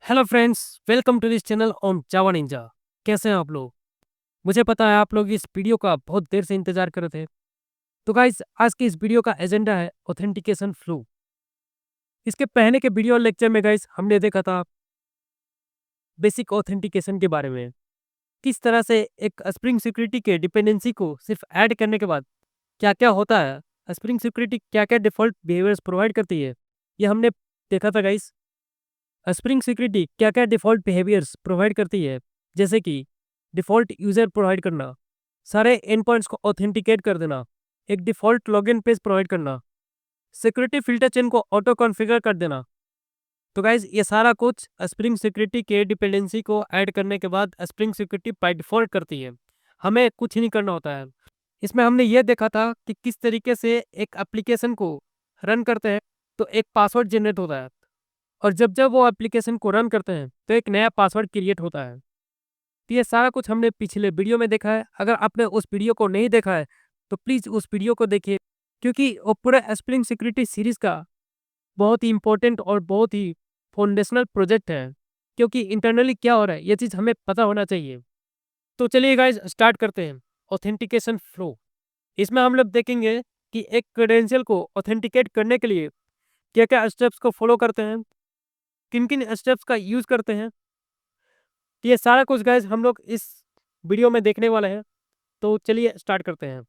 Hello friends, welcome to this channel on Java Ninja. कैसे हैं आप लोग? मुझे पता है आप लोग इस वीडियो का बहुत देर से इंतजार कर रहे थे। तो गाइस, आज की इस वीडियो का एजेंडा है ऑथेंटिकेशन फ्लो। इसके पहले के वीडियो लेक्चर में गाइस हमने देखा था बेसिक ऑथेंटिकेशन के बारे में, किस तरह से एक स्प्रिंग सिक्योरिटी के डिपेंडेंसी को सिर्फ ऐड करने के बाद क्या क्या होता है, स्प्रिंग सिक्योरिटी क्या क्या डिफॉल्ट बिहेवियर्स प्रोवाइड करती है, ये हमने देखा था गाइस। स्प्रिंग सिक्योरिटी क्या क्या डिफ़ॉल्ट बिहेवियर्स प्रोवाइड करती है, जैसे कि डिफ़ॉल्ट यूज़र प्रोवाइड करना, सारे एंड पॉइंट्स को ऑथेंटिकेट कर देना, एक डिफ़ॉल्ट लॉगिन पेज प्रोवाइड करना, सिक्योरिटी फिल्टर चेन को ऑटो कॉन्फ़िगर कर देना। तो गाइज ये सारा कुछ स्प्रिंग सिक्योरिटी के डिपेंडेंसी को ऐड करने के बाद स्प्रिंग सिक्योरिटी बाय डिफ़ॉल्ट करती है। हमें कुछ नहीं करना होता है। इसमें हमने ये देखा था कि किस तरीके से एक एप्लीकेशन को रन करते हैं तो एक पासवर्ड जनरेट होता है, और जब जब वो एप्लीकेशन को रन करते हैं तो एक नया पासवर्ड क्रिएट होता है। तो ये सारा कुछ हमने पिछले वीडियो में देखा है। अगर आपने उस वीडियो को नहीं देखा है तो प्लीज़ उस वीडियो को देखिए, क्योंकि वो पूरा स्प्रिंग सिक्योरिटी सीरीज़ का बहुत ही इंपॉर्टेंट और बहुत ही फाउंडेशनल प्रोजेक्ट है, क्योंकि इंटरनली क्या हो रहा है ये चीज़ हमें पता होना चाहिए। तो चलिए गाइज स्टार्ट करते हैं ऑथेंटिकेशन फ्लो। इसमें हम लोग देखेंगे कि एक क्रेडेंशियल को ऑथेंटिकेट करने के लिए क्या क्या स्टेप्स को फॉलो करते हैं, किन किन स्टेप्स का यूज़ करते हैं। तो ये सारा कुछ गाइज हम लोग इस वीडियो में देखने वाले हैं। तो चलिए स्टार्ट करते हैं।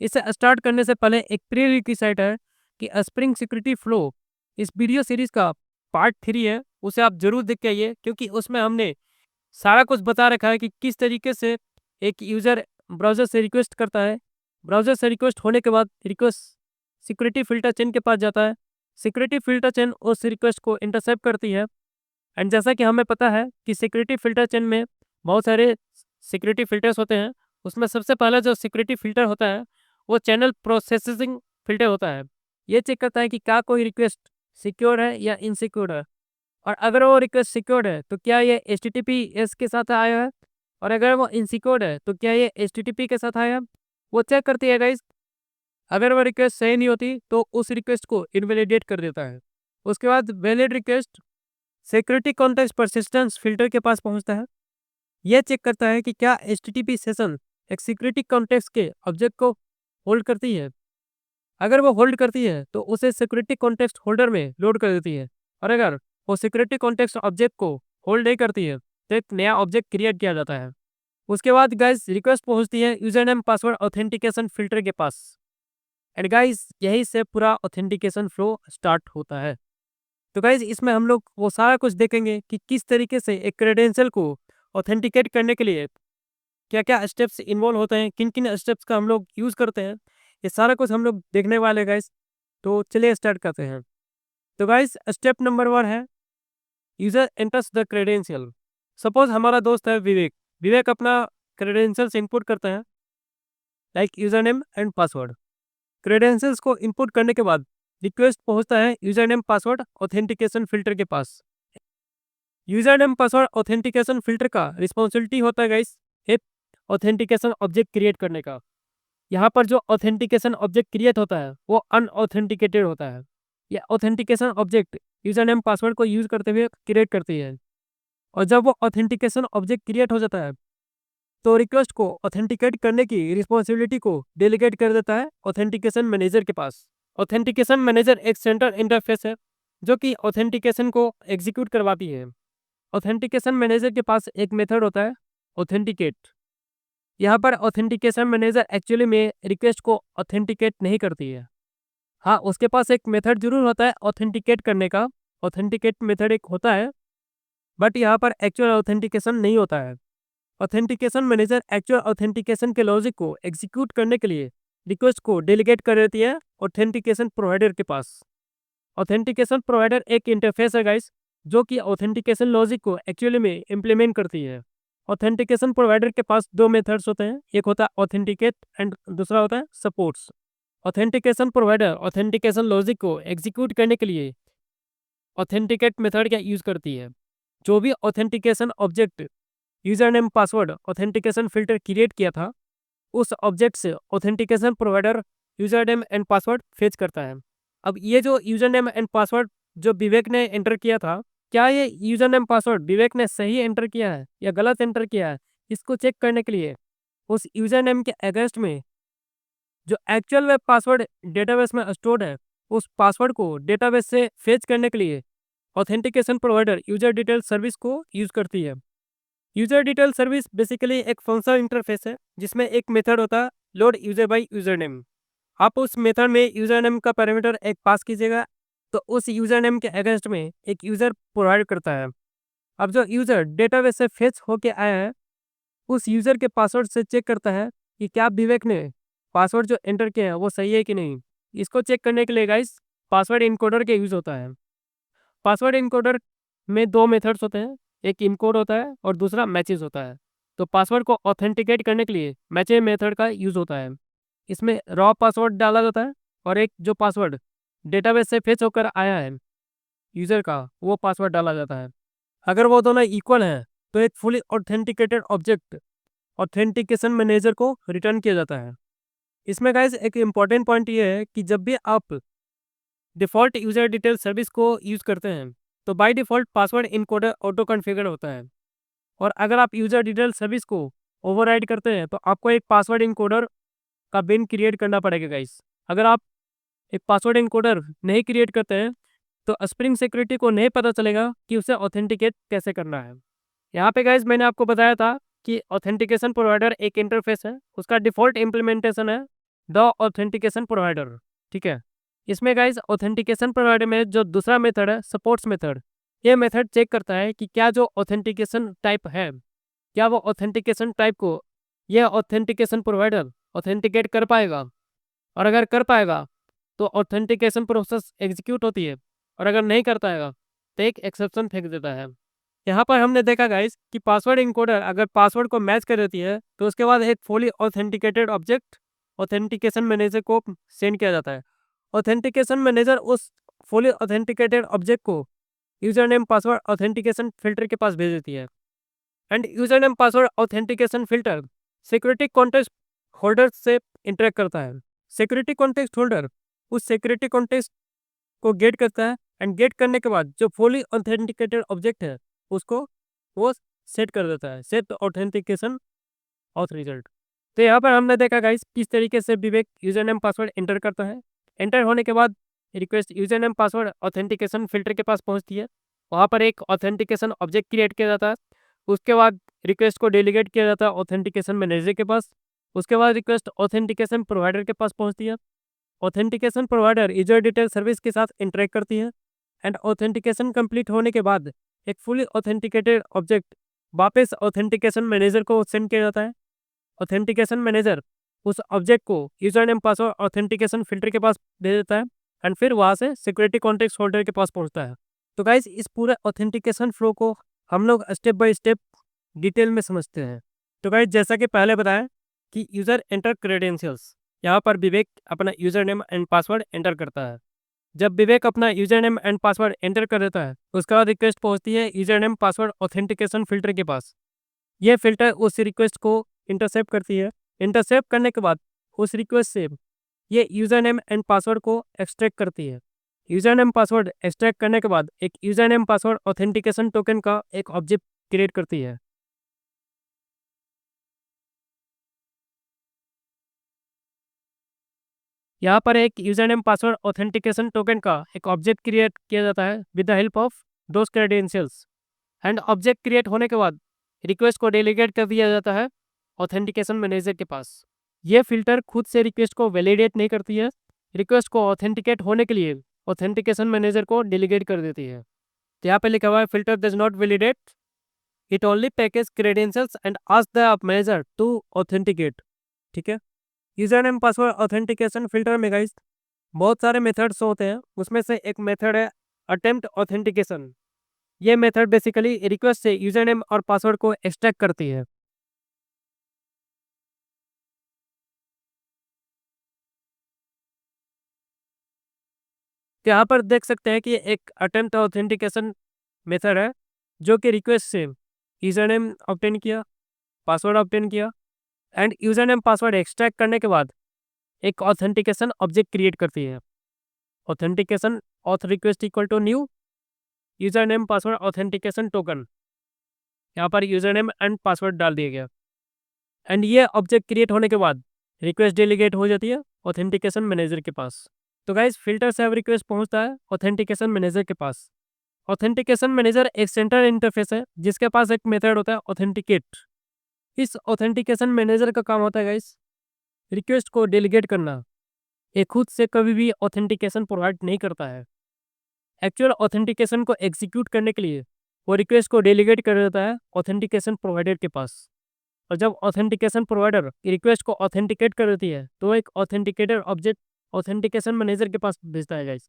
इसे स्टार्ट करने से पहले एक प्री रिक्विजिट है कि स्प्रिंग सिक्योरिटी फ्लो इस वीडियो सीरीज का पार्ट 3 है, उसे आप जरूर देख के आइए, क्योंकि उसमें हमने सारा कुछ बता रखा है कि किस तरीके से एक यूज़र ब्राउज़र से रिक्वेस्ट करता है, ब्राउज़र से रिक्वेस्ट होने के बाद रिक्वेस्ट सिक्योरिटी फिल्टर चेन के पास जाता है, सिक्योरिटी फिल्टर चेन उस रिक्वेस्ट को इंटरसेप्ट करती है। एंड जैसा कि हमें पता है कि सिक्योरिटी फिल्टर चेन में बहुत सारे सिक्योरिटी फिल्टर्स होते हैं। उसमें सबसे पहला जो सिक्योरिटी फिल्टर होता है वो चैनल प्रोसेसिंग फिल्टर होता है। ये चेक करता है कि क्या कोई रिक्वेस्ट सिक्योर है या इनसिक्योर है, और अगर वो रिक्वेस्ट सिक्योर है तो क्या ये HTTPS के साथ आया है, और अगर वो इनसिक्योर है तो क्या ये HTTP के साथ आया है। वो चेक करती है गाइज। अगर वो रिक्वेस्ट सही नहीं होती तो उस रिक्वेस्ट को इनवैलिडेट कर देता है। उसके बाद valid request security context persistence filter के पास पहुंचता है। यह चेक करता है कि क्या HTTP सेशन एक सिक्योरिटी कॉन्टेक्स्ट के ऑब्जेक्ट को होल्ड करती है। अगर वो होल्ड करती है तो उसे सिक्योरिटी कॉन्टेक्स्ट होल्डर में लोड कर देती है, और अगर वो सिक्योरिटी कॉन्टेक्स्ट ऑब्जेक्ट को होल्ड नहीं करती है तो एक नया ऑब्जेक्ट क्रिएट किया जाता है। उसके बाद गाइस रिक्वेस्ट पहुंचती है user name password authentication filter के पास। एंड गाइस यही से पूरा ऑथेंटिकेशन फ्लो स्टार्ट होता है। तो गाइज इसमें हम लोग वो सारा कुछ देखेंगे कि किस तरीके से एक क्रेडेंशियल को ऑथेंटिकेट करने के लिए क्या क्या स्टेप्स इन्वॉल्व होते हैं, किन किन स्टेप्स का हम लोग यूज़ करते हैं, ये सारा कुछ हम लोग देखने वाले गाइज। तो चलिए स्टार्ट करते हैं। तो गाइज स्टेप नंबर 1 है user enters the credential. Suppose हमारा दोस्त है विवेक। विवेक अपना क्रेडेंशियल्स इनपुट करते हैं, like user name and password. Credentials को इनपुट करने के बाद रिक्वेस्ट पहुंचता है user name password authentication filter के पास। User name password authentication filter का रिस्पॉन्सिबिलिटी होता है गाइस एक ऑथेंटिकेशन ऑब्जेक्ट क्रिएट करने का। यहाँ पर जो ऑथेंटिकेशन ऑब्जेक्ट क्रिएट होता है वो अनऑथेंटिकेटेड होता है। यह authentication object user name password को यूज करते हुए क्रिएट करती है, और जब वो ऑथेंटिकेशन ऑब्जेक्ट क्रिएट हो जाता है तो रिक्वेस्ट को ऑथेंटिकेट करने की रिस्पॉन्सिबिलिटी को डेलीगेट कर देता है ऑथेंटिकेशन मैनेजर के पास। ऑथेंटिकेशन मैनेजर एक सेंट्रल इंटरफेस है जो कि ऑथेंटिकेशन को एग्जीक्यूट करवाती है। ऑथेंटिकेशन मैनेजर के पास एक मेथड होता है ऑथेंटिकेट। यहाँ पर ऑथेंटिकेशन मैनेजर एक्चुअली में रिक्वेस्ट को ऑथेंटिकेट नहीं करती है। हाँ, उसके पास एक मेथड जरूर होता है ऑथेंटिकेट करने का। ऑथेंटिकेट मेथड एक होता है, बट यहाँ पर एक्चुअल ऑथेंटिकेशन नहीं होता है। ऑथेंटिकेशन मैनेजर एक्चुअल ऑथेंटिकेशन के लॉजिक को एग्जीक्यूट करने के लिए रिक्वेस्ट को डेलीगेट कर देती है ऑथेंटिकेशन प्रोवाइडर के पास। ऑथेंटिकेशन प्रोवाइडर एक इंटरफेस है गाइस जो कि ऑथेंटिकेशन लॉजिक को एक्चुअली में इम्प्लीमेंट करती है। ऑथेंटिकेशन प्रोवाइडर के पास दो मेथड्स होते हैं, एक होता है ऑथेंटिकेट एंड दूसरा होता है supports. Authentication provider authentication logic को एग्जीक्यूट करने के लिए ऑथेंटिकेट मेथड का यूज करती है। जो भी authentication object user name password authentication filter create किया था उस ऑब्जेक्ट से authentication provider user name and password fetch करता है। अब ये जो यूजर नेम एंड पासवर्ड जो विवेक ने एंटर किया था क्या ये यूजर नेम पासवर्ड विवेक ने सही एंटर किया है या गलत एंटर किया है, इसको चेक करने के लिए उस यूजर नेम के अगेंस्ट में जो एक्चुअल वेब पासवर्ड डेटाबेस में स्टोर्ड है, उस पासवर्ड को डेटाबेस से फेच करने के लिए authentication provider user detail service को यूज करती है। यूजर डिटेल सर्विस बेसिकली एक फंक्शनल इंटरफेस है जिसमें एक मेथड होता है load user by user name. आप उस मेथड में यूजर नेम का पैरामीटर एक पास कीजिएगा तो उस यूजर नेम के अगेंस्ट में एक यूजर प्रोवाइड करता है। अब जो यूजर डेटाबेस से फेच होके आया है, उस यूजर के पासवर्ड से चेक करता है कि क्या विवेक ने पासवर्ड जो एंटर किया है वो सही है कि नहीं। इसको चेक करने के लिए गाइस पासवर्ड इनकोडर के यूज होता है। पासवर्ड इनकोडर में दो मेथड्स होते हैं, एक इनकोड होता है और दूसरा मैचेस होता है। तो पासवर्ड को ऑथेंटिकेट करने के लिए मैचेस मेथड का यूज होता है। इसमें रॉ पासवर्ड डाला जाता है और एक जो पासवर्ड डेटाबेस से फेच होकर आया है यूजर का, वो पासवर्ड डाला जाता है। अगर वो दोनों इक्वल हैं तो एक fully authenticated object authentication manager को रिटर्न किया जाता है। इसमें गाइस एक इम्पॉर्टेंट पॉइंट ये है कि जब भी आप डिफ़ॉल्ट यूजर डिटेल सर्विस को यूज़ करते हैं तो by default password encoder auto configure होता है। और अगर आप यूजर डिटेल सर्विस को ओवरराइड करते हैं तो आपको एक पासवर्ड इनकोडर का बिन क्रिएट करना पड़ेगा गाइस। अगर आप एक पासवर्ड इनकोडर नहीं क्रिएट करते हैं तो स्प्रिंग सिक्योरिटी को नहीं पता चलेगा कि उसे ऑथेंटिकेट कैसे करना है। यहाँ पे गाइस मैंने आपको बताया था कि ऑथेंटिकेशन प्रोवाइडर एक इंटरफेस है, उसका डिफ़ॉल्ट इम्प्लीमेंटेशन है द ऑथेंटिकेशन प्रोवाइडर। ठीक है, इसमें गाइस ऑथेंटिकेशन प्रोवाइडर में जो दूसरा मेथड है सपोर्ट्स मेथड, ये मेथड चेक करता है कि क्या जो ऑथेंटिकेशन टाइप है, क्या वो ऑथेंटिकेशन टाइप को यह ऑथेंटिकेशन प्रोवाइडर ऑथेंटिकेट कर पाएगा। और अगर कर पाएगा तो ऑथेंटिकेशन प्रोसेस एग्जीक्यूट होती है, और अगर नहीं कर पाएगा तो एक एक्सेप्शन फेंक देता है। यहाँ पर हमने देखा गाइस कि पासवर्ड इनकोडर अगर पासवर्ड को मैच कर देती है तो उसके बाद एक fully authenticated object authentication manager को सेंड किया जाता है। ऑथेंटिकेशन मैनेजर उस फुली ऑथेंटिकेटेड ऑब्जेक्ट को user name password authentication filter के पास भेज देती है। And user name password authentication filter security context holder से इंटरेक्ट करता है। सिक्योरिटी कॉन्टेक्स्ट होल्डर उस सिक्योरिटी कॉन्टेक्स्ट को गेट करता है एंड गेट करने के बाद जो फुली ऑथेंटिकेटेड ऑब्जेक्ट है उसको वो सेट कर देता है, सेट ऑथेंटिकेशन ऑथ रिजल्ट। तो यहाँ पर हमने देखा गाइस किस तरीके से विवेक यूजर नेम पासवर्ड एंटर करता है। एंटर होने के बाद request user name password authentication filter के पास पहुँचती है, वहाँ पर एक ऑथेंटिकेशन ऑब्जेक्ट क्रिएट किया जाता है। उसके बाद रिक्वेस्ट को डेलीगेट किया जाता है ऑथेंटिकेशन मैनेजर के पास। उसके बाद रिक्वेस्ट ऑथेंटिकेशन प्रोवाइडर के पास पहुँचती है। Authentication provider user detail service के साथ इंटरेक्ट करती है एंड ऑथेंटिकेशन कंप्लीट होने के बाद एक फुली ऑथेंटिकेटेड ऑब्जेक्ट वापस ऑथेंटिकेशन मैनेजर को सेंड किया जाता है। ऑथेंटिकेशन मैनेजर उस ऑब्जेक्ट को user name password authentication filter के पास दे देता है एंड फिर वहाँ से सिक्योरिटी कॉन्टेक्स्ट होल्डर के पास पहुँचता है। तो गाइस इस पूरे ऑथेंटिकेशन फ्लो को हम लोग स्टेप बाय स्टेप डिटेल में समझते हैं। तो गाइस जैसा कि पहले बताया कि यूजर एंटर क्रेडेंशियल्स, यहाँ पर विवेक अपना user name and password enter करता है। जब विवेक अपना user name and password enter कर देता है उसके बाद रिक्वेस्ट पहुंचती है user name password authentication filter के पास। ये फिल्टर उस रिक्वेस्ट को इंटरसेप्ट करती है। इंटरसेप्ट करने के बाद उस रिक्वेस्ट से ये यूजर नेम एंड पासवर्ड को एक्सट्रैक्ट करती है। यूजर नेम पासवर्ड एक्सट्रैक्ट करने के बाद एक user name password authentication token का एक ऑब्जेक्ट क्रिएट करती है। यहाँ पर एक user name password authentication token का एक ऑब्जेक्ट क्रिएट किया जाता है with the help of those credentials. And object create होने के बाद रिक्वेस्ट को डेलीगेट कर दिया जाता है ऑथेंटिकेशन मैनेजर के पास। ये फिल्टर खुद से रिक्वेस्ट को वैलिडेट नहीं करती है, रिक्वेस्ट को ऑथेंटिकेट होने के लिए ऑथेंटिकेशन मैनेजर को डेलीगेट कर देती है। तो यहाँ पे लिखा हुआ है filter does not validate, it only package credentials and ask the manager to authenticate. ठीक है, user name password authentication filter में गाइस बहुत सारे मेथड्स होते हैं, उसमें से एक मेथड है अटेम्प्ट ऑथेंटिकेशन। ये मेथड बेसिकली रिक्वेस्ट से यूजर नेम और पासवर्ड को एक्सट्रैक्ट करती है। तो यहाँ पर देख सकते हैं कि एक अटेम्प्ट ऑथेंटिकेशन मेथड है जो कि रिक्वेस्ट से यूजर नेम ऑब्टेन किया, पासवर्ड ऑब्टेन किया and user name password extract करने के बाद एक ऑथेंटिकेशन ऑब्जेक्ट क्रिएट करती है। Authentication auth request equal to new user name password authentication token, यहाँ पर यूजर नेम एंड पासवर्ड डाल दिया गया। एंड ये ऑब्जेक्ट क्रिएट होने के बाद रिक्वेस्ट डेलीगेट हो जाती है ऑथेंटिकेशन मैनेजर के पास। तो गाइस फिल्टर सेव रिक्वेस्ट पहुंचता है ऑथेंटिकेशन मैनेजर के पास। ऑथेंटिकेशन मैनेजर एक सेंट्रल इंटरफेस है जिसके पास एक मेथड होता है ऑथेंटिकेट। इस ऑथेंटिकेशन मैनेजर का काम होता है गाइस रिक्वेस्ट को डेलीगेट करना। ये खुद से कभी भी ऑथेंटिकेशन प्रोवाइड नहीं करता है। एक्चुअल ऑथेंटिकेशन को एग्जीक्यूट करने के लिए वो रिक्वेस्ट को डेलीगेट कर देता है ऑथेंटिकेशन प्रोवाइडर के पास। और जब ऑथेंटिकेशन प्रोवाइडर रिक्वेस्ट को ऑथेंटिकेट कर देती है तो एक ऑथेंटिकेटर ऑब्जेक्ट ऑथेंटिकेशन मैनेजर के पास भेजता है गाइस।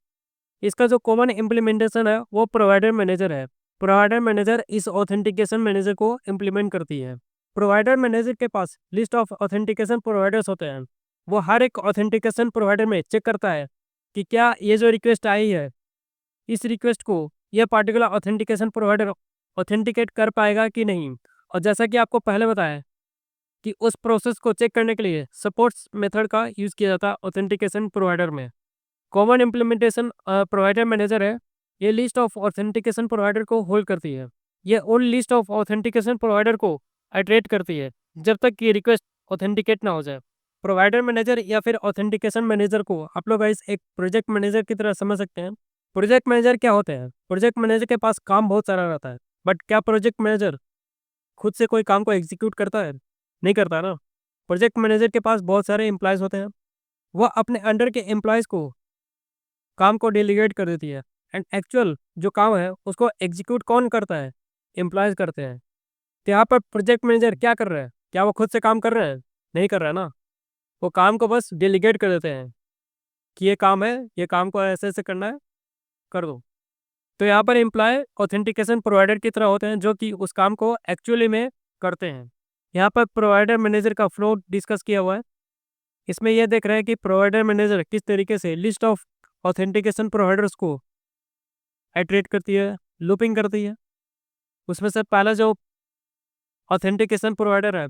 इसका जो कॉमन इम्प्लीमेंटेशन है वो प्रोवाइडर मैनेजर है। प्रोवाइडर मैनेजर इस ऑथेंटिकेशन मैनेजर को इम्प्लीमेंट करती है। प्रोवाइडर मैनेजर के पास लिस्ट ऑफ ऑथेंटिकेशन प्रोवाइडर्स होते हैं। वो हर एक ऑथेंटिकेशन प्रोवाइडर में चेक करता है कि क्या ये जो रिक्वेस्ट आई है इस रिक्वेस्ट को यह पार्टिकुलर ऑथेंटिकेशन प्रोवाइडर ऑथेंटिकेट कर पाएगा कि नहीं। और जैसा कि आपको पहले बताया कि उस प्रोसेस को चेक करने के लिए सपोर्ट्स मेथड का यूज़ किया जाता है ऑथेंटिकेशन प्रोवाइडर में। कॉमन इम्प्लीमेंटेशन प्रोवाइडर मैनेजर है। ये लिस्ट ऑफ ऑथेंटिकेशन प्रोवाइडर को होल्ड करती है। ये उन लिस्ट ऑफ ऑथेंटिकेशन प्रोवाइडर को आइटरेट करती है जब तक कि रिक्वेस्ट ऑथेंटिकेट ना हो जाए। प्रोवाइडर मैनेजर या फिर ऑथेंटिकेशन मैनेजर को आप लोग गाइस एक प्रोजेक्ट मैनेजर की तरह समझ सकते हैं। प्रोजेक्ट मैनेजर क्या होते हैं? प्रोजेक्ट मैनेजर के पास काम बहुत सारा रहता है, बट क्या प्रोजेक्ट मैनेजर खुद से कोई काम को एग्जीक्यूट करता है? नहीं करता ना। प्रोजेक्ट मैनेजर के पास बहुत सारे एम्प्लॉयज़ होते हैं। वह अपने अंडर के एम्प्लॉयज़ को काम को डेलीगेट कर देती है एंड एक्चुअल जो काम है उसको एग्जीक्यूट कौन करता है? एम्प्लॉयज़ करते हैं। तो यहाँ पर प्रोजेक्ट मैनेजर क्या कर रहा है? क्या वो खुद से काम कर रहे हैं? नहीं कर रहा है ना। वो काम को बस डेलीगेट कर देते हैं कि ये काम है, ये काम को ऐसे ऐसे करना है, कर दो। तो यहाँ पर एम्प्लॉय ऑथेंटिकेशन प्रोवाइडर की तरह होते हैं जो कि उस काम को एक्चुअली में करते हैं। यहाँ पर प्रोवाइडर मैनेजर का फ्लो डिस्कस किया हुआ है। इसमें यह देख रहे हैं कि प्रोवाइडर मैनेजर किस तरीके से लिस्ट ऑफ ऑथेंटिकेशन प्रोवाइडर्स को आइटरेट करती है, लूपिंग करती है। उसमें से पहला जो ऑथेंटिकेशन प्रोवाइडर है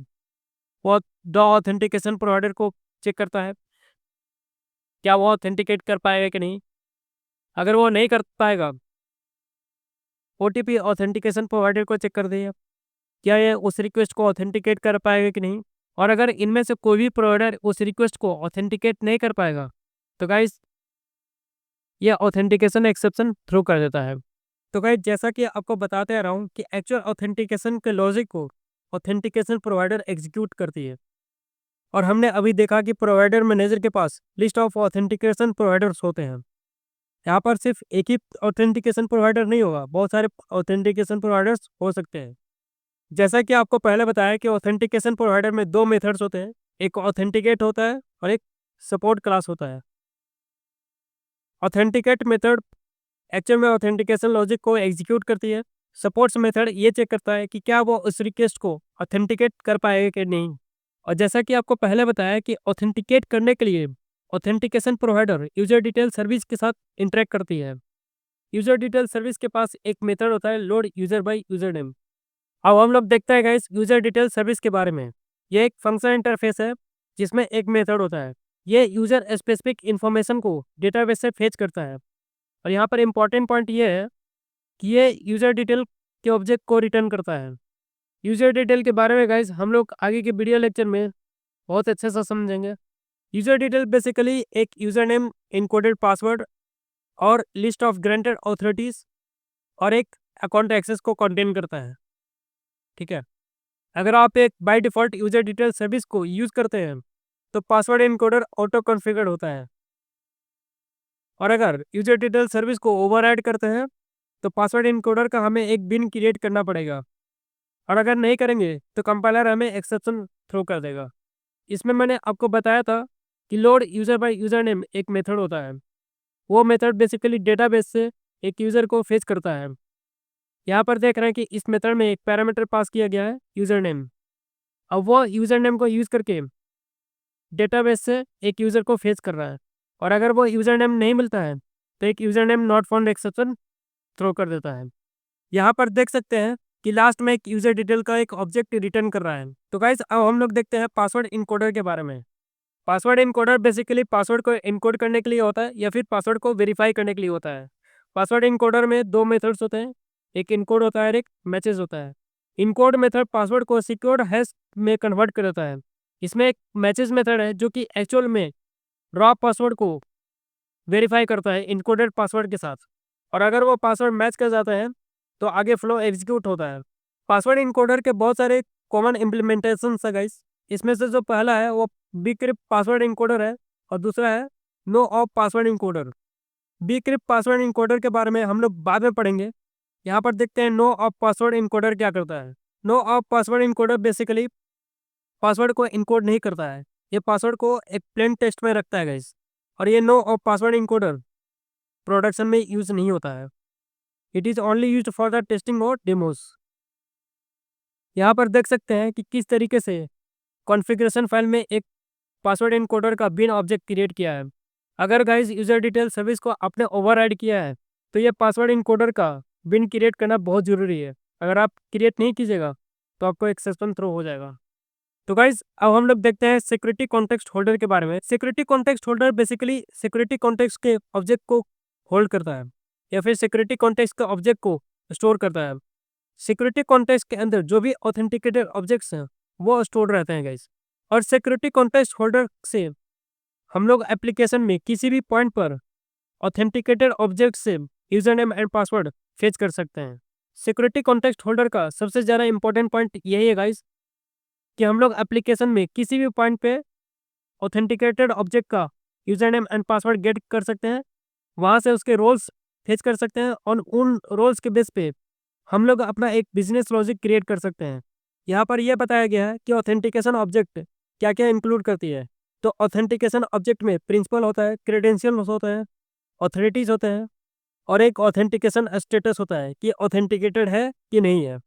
वो दो ऑथेंटिकेशन प्रोवाइडर को चेक करता है क्या वो ऑथेंटिकेट कर पाएगा कि नहीं। अगर वो नहीं कर पाएगा OTP ऑथेंटिकेशन प्रोवाइडर को चेक कर दिया क्या ये उस रिक्वेस्ट को ऑथेंटिकेट कर पाएगा कि नहीं। और अगर इनमें से कोई भी प्रोवाइडर उस रिक्वेस्ट को ऑथेंटिकेट नहीं कर पाएगा तो गाइस ये ऑथेंटिकेशन एक्सेप्शन थ्रो कर देता है। तो गाइस जैसा कि आपको बताते आ रहा हूँ कि एक्चुअल ऑथेंटिकेशन के लॉजिक को ऑथेंटिकेशन प्रोवाइडर एग्जीक्यूट करती है। और हमने अभी देखा कि प्रोवाइडर मैनेजर के पास लिस्ट ऑफ ऑथेंटिकेशन प्रोवाइडर्स होते हैं। यहाँ पर सिर्फ एक ही ऑथेंटिकेशन प्रोवाइडर नहीं होगा, बहुत सारे ऑथेंटिकेशन प्रोवाइडर्स हो सकते हैं। जैसा कि आपको पहले बताया कि ऑथेंटिकेशन प्रोवाइडर में दो मेथड्स होते हैं, एक ऑथेंटिकेट होता है और एक सपोर्ट क्लास होता है। ऑथेंटिकेट मेथड एक्चुअल में ऑथेंटिकेशन लॉजिक को एग्जीक्यूट करती है। सपोर्ट्स मेथड ये चेक करता है कि क्या वो उस रिक्वेस्ट को ऑथेंटिकेट कर पाएगा कि नहीं। और जैसा कि आपको पहले बताया कि ऑथेंटिकेट करने के लिए authentication provider user detail service के साथ इंटरेक्ट करती है। यूजर डिटेल सर्विस के पास एक मेथड होता है load user by user name. अब हम लोग देखते हैं गाइस यूजर डिटेल सर्विस के बारे में। ये एक फंक्शन इंटरफेस है जिसमें एक मेथड होता है। ये यूजर स्पेसिफिक इंफॉर्मेशन को डेटाबेस से फेच करता है। और यहाँ पर इंपॉर्टेंट पॉइंट ये है कि ये यूजर डिटेल के ऑब्जेक्ट को रिटर्न करता है। यूजर डिटेल के बारे में गाइस हम लोग आगे के वीडियो लेक्चर में बहुत अच्छे से समझेंगे। यूजर डिटेल बेसिकली एक यूजर नेम, इनकोडेड पासवर्ड और लिस्ट ऑफ ग्रांटेड ऑथोरिटीज और एक अकाउंट एक्सेस को कंटेन करता है। ठीक है, अगर आप एक by default user detail service को यूज करते हैं तो पासवर्ड इनकोडर ऑटो कॉन्फ़िगर होता है। और अगर यूजर डिटेल सर्विस को ओवरराइड करते हैं तो पासवर्ड इनकोडर का हमें एक बिन क्रिएट करना पड़ेगा। और अगर नहीं करेंगे तो कंपाइलर हमें एक्सेप्शन थ्रो कर देगा। इसमें मैंने आपको बताया था कि load user by user name एक मेथड होता है। वो मेथड बेसिकली डेटाबेस से एक यूज़र को फेच करता है। यहाँ पर देख रहे हैं कि इस मेथड में एक पैरामीटर पास किया गया है यूज़र नेम। अब वो यूज़र नेम को यूज़ करके डेटाबेस से एक यूज़र को फेच कर रहा है। और अगर वो यूज़र नेम नहीं मिलता है तो एक user name not found exception throw कर देता है। यहाँ पर देख सकते हैं कि लास्ट में एक यूज़र डिटेल का एक ऑब्जेक्ट रिटर्न कर रहा है। तो गाइस अब हम लोग देखते हैं पासवर्ड इनकोडर के बारे में। पासवर्ड इनकोडर बेसिकली पासवर्ड को इनकोड करने के लिए होता है या फिर पासवर्ड को वेरीफाई करने के लिए होता है। पासवर्ड इनकोडर में दो मेथड्स होते हैं, एक इनकोड होता है और एक मैचेस होता है। इनकोड मेथड पासवर्ड को सिक्योर्ड हैश में कन्वर्ट कर देता है। इसमें एक मैचेस मेथड है जो कि एक्चुअल में रॉ पासवर्ड को वेरीफाई करता है इनकोडेड पासवर्ड के साथ, और अगर वो पासवर्ड मैच कर जाता है तो आगे फ्लो एग्जीक्यूट होता है। पासवर्ड इनकोडर के बहुत सारे कॉमन इम्प्लीमेंटेशन है गाइस। इसमें से जो पहला है वो बीक्रिप्ट पासवर्ड इनकोडर है और दूसरा है no op password encoder. BCrypt password encoder के बारे में हम लोग बाद में पढ़ेंगे। यहाँ पर देखते हैं नो ऑफ पासवर्ड इनकोडर क्या करता है। No op password encoder basically password को इनकोड नहीं करता है, ये पासवर्ड को एक प्लेन टेक्स्ट में रखता है गाइस। और ये no op password encoder production में यूज नहीं होता है, it is only used for the testing और डेमोस। यहाँ पर देख सकते हैं कि किस तरीके से कॉन्फ़िगरेशन फाइल में एक पासवर्ड इनकोडर का बिन ऑब्जेक्ट क्रिएट किया है। अगर गाइस यूजर डिटेल सर्विस को आपने ओवरराइड किया है तो ये पासवर्ड इनकोडर का बिन क्रिएट करना बहुत ज़रूरी है। अगर आप क्रिएट नहीं कीजिएगा तो आपको एक्सेप्शन थ्रो हो जाएगा। तो गाइस अब हम लोग देखते हैं सिक्योरिटी कॉन्टेक्स्ट होल्डर के बारे में। Security context holder basically security context के ऑब्जेक्ट को होल्ड करता है या फिर सिक्योरिटी कॉन्टेक्स्ट के ऑब्जेक्ट को स्टोर करता है। सिक्योरिटी कॉन्टेक्स्ट के अंदर जो भी ऑथेंटिकेटेड ऑब्जेक्ट्स हैं वो स्टोर रहते हैं गाइस। और सिक्योरिटी कॉन्टेक्स्ट होल्डर से हम लोग एप्लीकेशन में किसी भी पॉइंट पर ऑथेंटिकेटेड ऑब्जेक्ट से user name and password fetch कर सकते हैं। सिक्योरिटी कॉन्टेक्स्ट होल्डर का सबसे ज़्यादा इंपॉर्टेंट पॉइंट यही है गाइस कि हम लोग एप्लीकेशन में किसी भी पॉइंट पे ऑथेंटिकेटेड ऑब्जेक्ट का user name and password get कर सकते हैं, वहाँ से उसके रोल्स फेच कर सकते हैं और उन रोल्स के बेस पे हम लोग अपना एक बिजनेस लॉजिक क्रिएट कर सकते हैं। यहाँ पर यह बताया गया है कि ऑथेंटिकेशन ऑब्जेक्ट क्या क्या इंक्लूड करती है। तो ऑथेंटिकेशन ऑब्जेक्ट में प्रिंसिपल होता है, क्रेडेंशियल्स होते हैं, ऑथोरिटीज होते हैं और एक ऑथेंटिकेशन स्टेटस होता है कि ऑथेंटिकेटेड है कि नहीं है।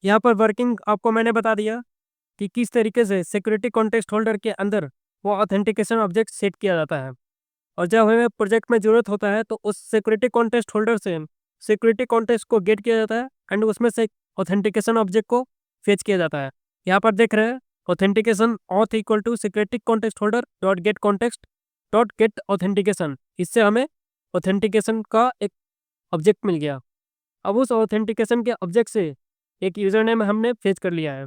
यहाँ पर वर्किंग आपको मैंने बता दिया कि किस तरीके से सिक्योरिटी कॉन्टेक्स्ट होल्डर के अंदर वो ऑथेंटिकेशन ऑब्जेक्ट सेट किया जाता है। और जब हमें प्रोजेक्ट में ज़रूरत होता है तो उस सिक्योरिटी कॉन्टेक्स्ट होल्डर से सिक्योरिटी कॉन्टेक्स्ट को गेट किया जाता है एंड उसमें से ऑथेंटिकेशन ऑब्जेक्ट को फेच किया जाता है। यहाँ पर देख रहे हैं authentication auth equal to security context holder dot get context dot get authentication. इससे हमें ऑथेंटिकेशन का एक ऑब्जेक्ट मिल गया। अब उस ऑथेंटिकेशन के ऑब्जेक्ट से एक यूज़र नेम हमने फेच कर लिया है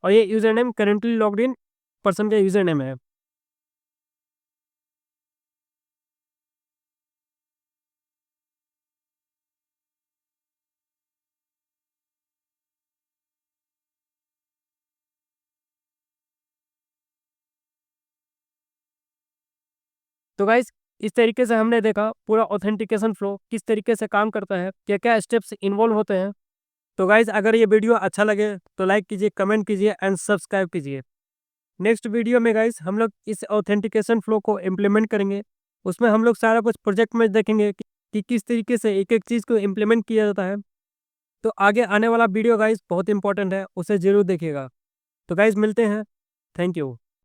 और ये user name currently logged in person का यूज़र नेम है। तो गाइस इस तरीके से हमने देखा पूरा ऑथेंटिकेशन फ्लो किस तरीके से काम करता है, क्या क्या स्टेप्स इन्वॉल्व होते हैं। तो गाइस अगर ये वीडियो अच्छा लगे तो लाइक कीजिए, कमेंट कीजिए एंड सब्सक्राइब कीजिए। नेक्स्ट वीडियो में गाइस हम लोग इस ऑथेंटिकेशन फ्लो को इम्प्लीमेंट करेंगे। उसमें हम लोग सारा कुछ प्रोजेक्ट में देखेंगे कि किस तरीके से एक एक चीज़ को इम्प्लीमेंट किया जाता है। तो आगे आने वाला वीडियो गाइस बहुत इंपॉर्टेंट है, उसे ज़रूर देखिएगा। तो गाइस मिलते हैं, थैंक यू।